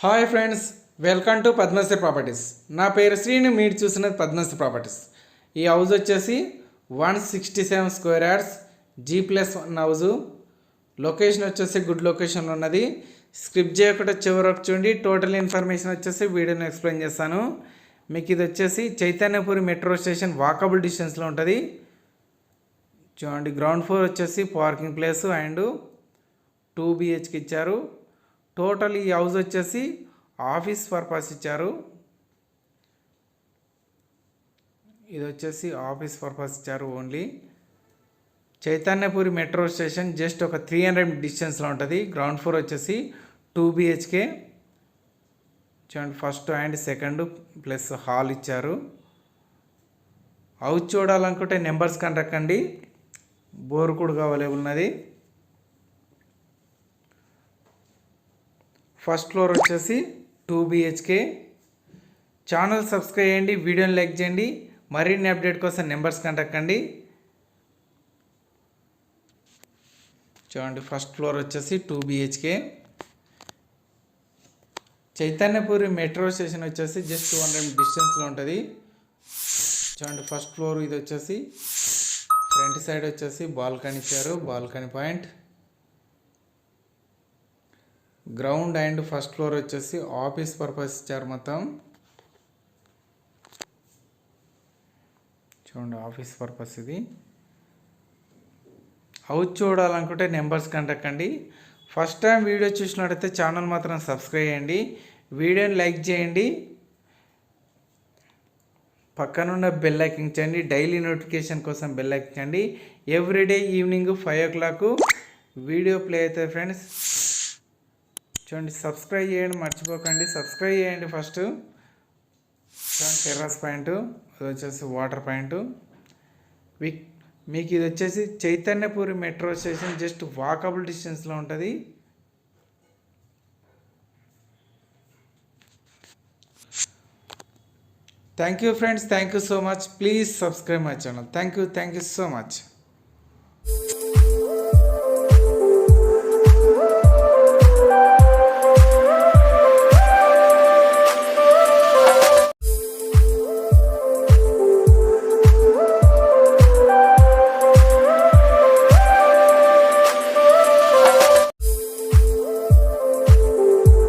Hi friends, welcome to Padmashri properties. నా పేరు శ్రీని, మీరు చూసినది పద్మశ్రీ ప్రాపర్టీస్. ఈ హౌస్ వచ్చేసి 167 square yards, G+1 house. Location వచ్చేసి గుడ్ లొకేషన్లో ఉన్నది. స్క్రిప్ట్ చేయకుండా చివరి వరకు చూడండి. టోటల్ ఇన్ఫర్మేషన్ వచ్చేసి వీడియోని ఎక్స్ప్లెయిన్ చేస్తాను. మీకు ఇది వచ్చేసి చైతన్యపురి మెట్రో స్టేషన్ వాకబుల్ డిస్టెన్స్లో ఉంటుంది. చూడండి, గ్రౌండ్ ఫ్లోర్ వచ్చేసి పార్కింగ్ ప్లేస్ అండ్ 2 BHK ఇచ్చారు. టోటల్ ఈ హౌస్ వచ్చేసి ఆఫీస్ పర్పస్ ఇచ్చారు. ఇది వచ్చేసి ఆఫీస్ పర్పస్ ఇచ్చారు only. Chaitanyapuri metro station just ఒక 300 డిస్టెన్స్లో ఉంటుంది. గ్రౌండ్ ఫ్లోర్ వచ్చేసి 2 BHK. చూడండి, first and second plus hall ఇచ్చారు. హౌస్ చూడాలనుకుంటే నెంబర్స్ కంటక్కండి. బోర్ కూడా అవైలబుల్ ఉన్నది. ఫస్ట్ ఫ్లోర్ వచ్చేసి 2 BHK. ఛానల్ సబ్స్క్రైబ్ చేయండి, వీడియోని లైక్ చేయండి. మరిన్ని అప్డేట్ కోసం నెంబర్స్ కంటక్కండి. చూడండి, ఫస్ట్ ఫ్లోర్ వచ్చేసి 2 BHK. చైతన్యపురి మెట్రో స్టేషన్ వచ్చేసి జస్ట్ 200 డిస్టెన్స్లో ఉంటుంది. చూడండి, ఫస్ట్ ఫ్లోర్ ఇది వచ్చేసి ఫ్రంట్ సైడ్ వచ్చేసి బాల్కనీ ఇచ్చారు, balcony point. Ground and first floor వచ్చేసి ఆఫీస్ పర్పస్ ఇచ్చారు మొత్తం. చూడండి, ఆఫీస్ పర్పస్ ఇది. హౌస్ చూడాలనుకుంటే నెంబర్స్ కంటక్కండి. ఫస్ట్ టైం వీడియో చూసినట్టయితే ఛానల్ మాత్రం సబ్స్క్రైబ్ చేయండి, వీడియోని లైక్ చేయండి, పక్కనున్న బెల్ ఐకాన్ చేయండి. డైలీ నోటిఫికేషన్ కోసం బెల్ ఐకాన్ చేయండి. Everyday evening 5 o'clock video play అవుతుంది ఫ్రెండ్స్. చూడండి, సబ్స్క్రైబ్ చేయండి, మర్చిపోకండి. సబ్స్క్రైబ్ చేయండి ఫస్ట్. చూడండి, టెర్రస్ పాయింట్, ఇది వచ్చేసి వాటర్ పాయింట్. మీకు ఇది వచ్చేసి Chaitanyapuri metro station just walkable డిస్టెన్స్లో ఉంటుంది. Thank you friends, thank you so much. Please subscribe my channel. Thank you so much.